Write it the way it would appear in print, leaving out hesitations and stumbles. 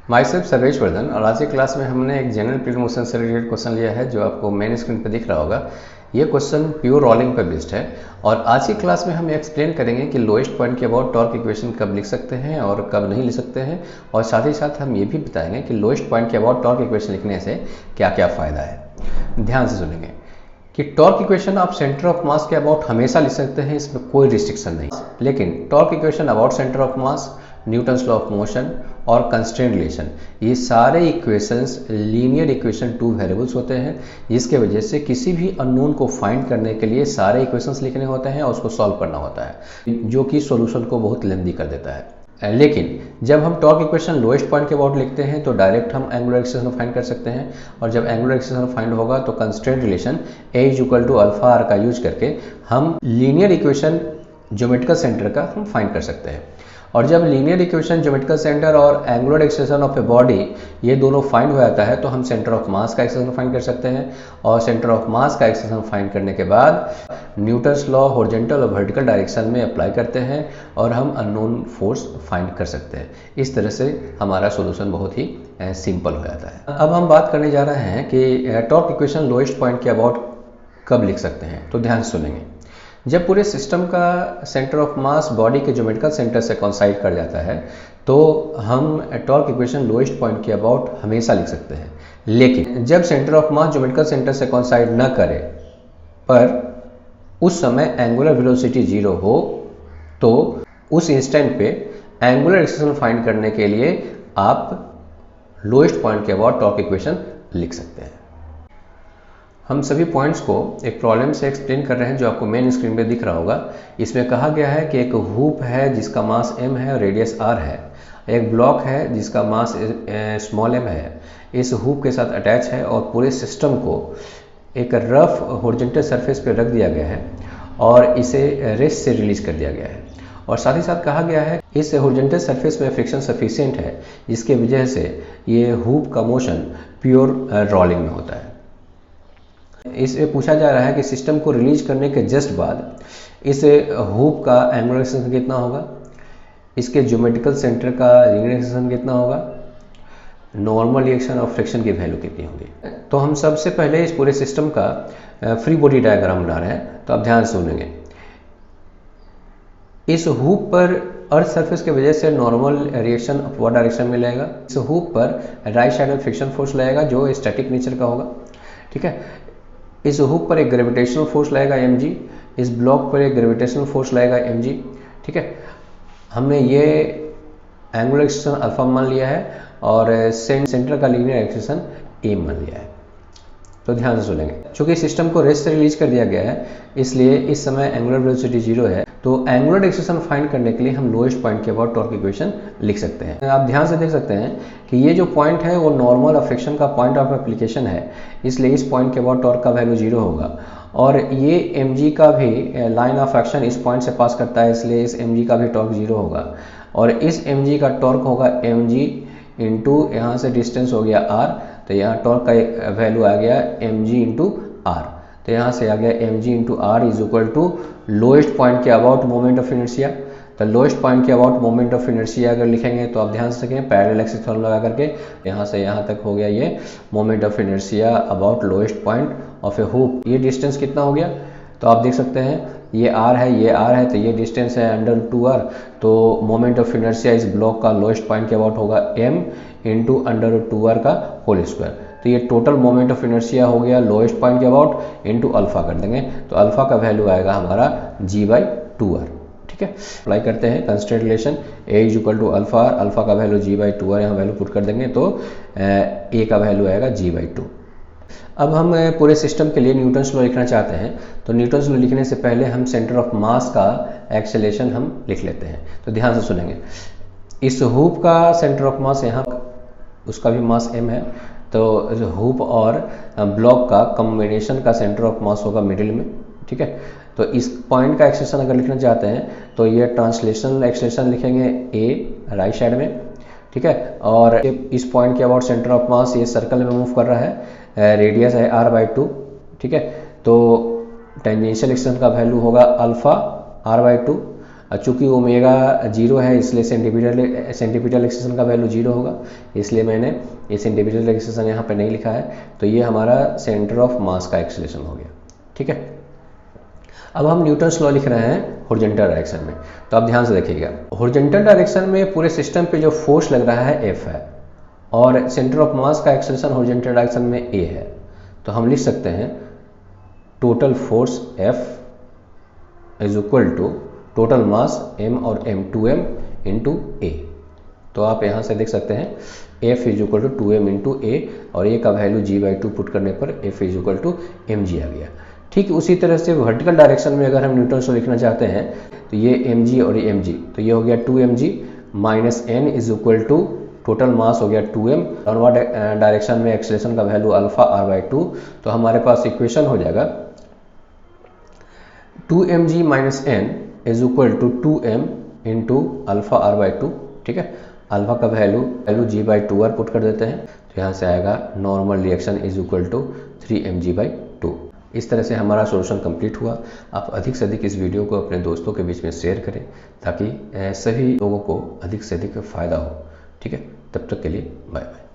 My self Sarvesh Vardhan. और आज की क्लास में हमने एक जनरल फ्लूइड मोशन से रिलेटेड क्वेश्चन लिया है जो आपको मेन स्क्रीन पर दिख रहा होगा। ये क्वेश्चन प्योर रोलिंग पर बेस्ड है और आज की क्लास में हम एक्सप्लेन करेंगे कि लोएस्ट पॉइंट के अबाउट टॉर्क इक्वेशन कब लिख सकते हैं और कब नहीं लिख सकते हैं, और साथ ही साथ हम ये भी बताएंगे कि लोएस्ट पॉइंट के अबाउट टॉर्क इक्वेशन लिखने से क्या क्या फ़ायदा है। ध्यान से सुनेंगे कि टॉर्क इक्वेशन आप सेंटर ऑफ मास के अबाउट हमेशा लिख सकते हैं, इसमें कोई रिस्ट्रिक्शन नहीं। लेकिन torque equation about centre of mass, Newton's law of motion और कंस्ट्रेंट रिलेशन, ये सारे equations linear equation two variables होते हैं, जिसके वजह से किसी भी अननोन को फाइंड करने के लिए सारे इक्वेशंस लिखने होते हैं और उसको सॉल्व करना होता है, जो कि सॉल्यूशन को बहुत लेंथी कर देता है। लेकिन जब हम टॉर्क इक्वेशन लोएस्ट पॉइंट के अबाउट लिखते हैं तो डायरेक्ट हम एंगुलर एक्सेलरेशन फाइंड कर सकते हैं, और जब एंगुलर एक्सेलरेशन फाइंड होगा तो कंस्ट्रेंट रिलेशन A=α का यूज करके हम लीनियर इक्वेशन ज्योमेट्रिकल सेंटर का हम फाइंड कर सकते हैं। और जब लीनियर इक्वेशन ज्योमेट्रिकल सेंटर और angular acceleration of a body ये दोनों फाइंड हो जाता है तो हम सेंटर ऑफ मास का एक्सेलरेशन फाइंड कर सकते हैं, और सेंटर ऑफ मास का एक्सेलरेशन फाइंड करने के बाद न्यूटन्स लॉ हॉरिजॉन्टल और वर्टिकल डायरेक्शन में अप्लाई करते हैं और हम अननोन फोर्स फाइंड कर सकते हैं। इस तरह से हमारा सॉल्यूशन बहुत ही सिंपल हो जाता है। अब हम बात करने जा रहे हैं कि टॉर्क इक्वेशन लोएस्ट पॉइंट के अबाउट कब लिख सकते हैं। तो ध्यान से सुनेंगे। जब पूरे सिस्टम का सेंटर ऑफ मास बॉडी के ज्योमेट्रिकल सेंटर से कोइंसाइड कर जाता है तो हम टॉर्क इक्वेशन लोएस्ट पॉइंट के अबाउट हमेशा लिख सकते हैं। लेकिन जब centre of mass geometrical centre से कोइंसाइड न करे पर उस समय एंगुलर वेलोसिटी 0 हो तो उस इंस्टेंट पे एंगुलर एक्सेलरेशन फाइंड करने के लिए आप लोएस्ट पॉइंट के अबाउट टॉर्क इक्वेशन लिख सकते हैं। हम सभी पॉइंट्स को एक प्रॉब्लम से एक्सप्लेन कर रहे हैं जो आपको मेन स्क्रीन पे दिख रहा होगा। इसमें कहा गया है कि एक हुप है जिसका मास m है और रेडियस r है। एक ब्लॉक है जिसका मास स्मॉल m है, इस हुप के साथ अटैच है और पूरे सिस्टम को एक रफ हॉरिजॉन्टल सरफेस पे रख दिया गया है और इसे रेस्ट से रिलीज कर दिया गया है। और साथ ही साथ कहा गया है इस हॉरिजॉन्टल सरफेस में फ्रिक्शन सफिशिएंट है, जिसके वजह से ये हुप का मोशन प्योर रोलिंग में होता है। इसमें पूछा जा रहा है कि सिस्टम को रिलीज करने के जस्ट बाद इस हुप का एंगुलर एक्सेलरेशन कितना होगा, इसके ज्योमेट्रिकल सेंटर का लीनियर एक्सेलरेशन कितना होगा, नॉर्मल रिएक्शन और फ्रिक्शन की वैल्यू कितनी होगी। तो हम सबसे पहले इस पूरे सिस्टम का फ्री बॉडी डायग्राम बना रहे हैं, तो आप ध्यान से सुनेंगे। इस हुप पर अर्थ सरफेस की वजह से नॉर्मल रिएक्शन अपवर्ड डायरेक्शन में लगेगा। इस हुप पर राइट साइड में फ्रिक्शन फोर्स लगेगा जो स्टैटिक नेचर का होगा, ठीक है। इस हुक पर एक ग्रेविटेशनल फोर्स लगेगा mg, इस ब्लॉक पर एक ग्रेविटेशनल फोर्स लगेगा mg, ठीक है। हमने ये एंगुलर एक्सेलरेशन अल्फा मान लिया है और सेंटर का लीनियर एक्सेलरेशन a मान लिया है। तो ध्यान से सुनेंगे। चूंकि सिस्टम को रेस्ट से रिलीज कर दिया गया है इसलिए इस समय एंगुलर वेलोसिटी 0 है, तो एंगुलर एक्सेलरेशन फाइंड करने के लिए हम लोएस्ट पॉइंट के अबाउट टॉर्क इक्वेशन लिख सकते हैं। आप ध्यान से देख सकते हैं कि ये जो पॉइंट है वो नॉर्मल ऑफ फ्रिक्शन का पॉइंट ऑफ एप्लीकेशन है, इसलिए इस पॉइंट के अबाउट टॉर्क का वैल्यू 0 होगा। और ये mg का भी लाइन ऑफ एक्शन इस पॉइंट से पास करता है, इसलिए इस mg का भी टॉर्क 0 होगा। और इस mg का टॉर्क होगा mg इंटू यहाँ से डिस्टेंस हो गया r, तो यहाँ टॉर्क का वैल्यू आ गया mg इंटू r। तो यहाँ से आ गया mg into r is equal to lowest point के अबाउट मोमेंट ऑफ इनर्शिया। तो लोएस्ट पॉइंट के अबाउट मोमेंट ऑफ इनर्शिया अगर लिखेंगे तो आप ध्यान से सकें पैरेलल एक्सिस थ्योरम लगा करके यहाँ से यहाँ तक हो गया ये moment of inertia about lowest point of A hoop. ये डिस्टेंस कितना हो गया, तो आप देख सकते हैं ये r है, ये r है, तो ये डिस्टेंस है √2r। तो मोमेंट ऑफ इनर्शिया इस ब्लॉक का लोएस्ट पॉइंट के अबाउट होगा m इंटू √2r का होल स्क्वायर। तो ये टोटल मोमेंट ऑफ इनर्शिया हो गया लोएस्ट पॉइंट के अबाउट इंटू अल्फा कर देंगे, तो अल्फा का वैल्यू आएगा हमारा g/2r, ठीक है। अप्लाई करते हैं कंस्ट्रेंट रिलेशन A=α, अल्फा का वैल्यू g/2r, यहाँ वैल्यू पुट कर देंगे तो a का वैल्यू आएगा g/2। अब हम पूरे सिस्टम के लिए न्यूटन्स लॉ लिखना चाहते हैं, तो न्यूटन्स लॉ लिखने से पहले हम सेंटर ऑफ मास का एक्सेलरेशन हम लिख लेते हैं। तो ध्यान से सुनेंगे। इस हुप का सेंटर ऑफ मास यहाँ, उसका भी मास m है, तो हुप और ब्लॉक का कॉम्बिनेशन का सेंटर ऑफ मास होगा मिडिल में, ठीक है। तो इस पॉइंट का एक्सेलरेशन अगर लिखना चाहते हैं तो ये ट्रांसलेशनल एक्सेलरेशन लिखेंगे a राइट साइड में, ठीक है। और इस पॉइंट के अबाउट सेंटर ऑफ मास ये सर्कल में मूव कर रहा है, रेडियस है r/2, ठीक है। तो टेंजेंशियल एक्सेलरेशन का वैल्यू होगा अल्फा r/2 चूँकि ओमेगा 0 है इसलिए सेंटीपिटल एक्सेलेरेशन का वैल्यू 0 होगा, इसलिए मैंने ये सेंटीपिटल एक्सेलेरेशन यहाँ पे नहीं लिखा है। तो ये हमारा सेंटर ऑफ मास का एक्सेलेरेशन हो गया। ठीक है, अब हम न्यूटन्स लॉ लिख रहे हैं हॉरिजॉन्टल डायरेक्शन में। तो आप ध्यान से देखिएगा, हॉरिजॉन्टल डायरेक्शन में पूरे सिस्टम पे जो फोर्स लग रहा है F है और सेंटर ऑफ मास का एक्सेलेरेशन हॉरिजॉन्टल डायरेक्शन में A है। तो हम लिख सकते हैं total force F is equal to total mass m और m2m इंटू A। तो आप यहाँ से देख सकते हैं F is equal to 2m into A और A का वैल्यू g/2 पुट करने पर F is equal to mg आ गया। ठीक उसी तरह से वर्टिकल डायरेक्शन में अगर हम न्यूटन को लिखना चाहते हैं तो ये mg और ये mg, तो ये हो गया 2mg minus n is equal to total mass हो गया 2m, डाउनवर्ड डायरेक्शन में एक्सेलेरेशन का वैल्यू अल्फा r/2। तो हमारे पास इक्वेशन हो जाएगा 2mg minus n is equal to 2m into alpha r/2। ठीक है, अल्फा का वैल्यू g/2r पुट कर देते हैं, तो यहाँ से आएगा normal reaction is equal to 3mg/2। इस तरह से हमारा सॉल्यूशन कंप्लीट हुआ। आप अधिक से अधिक इस वीडियो को अपने दोस्तों के बीच में शेयर करें ताकि सभी लोगों को अधिक से अधिक फ़ायदा हो। ठीक है, तब तक के लिए बाय बाय।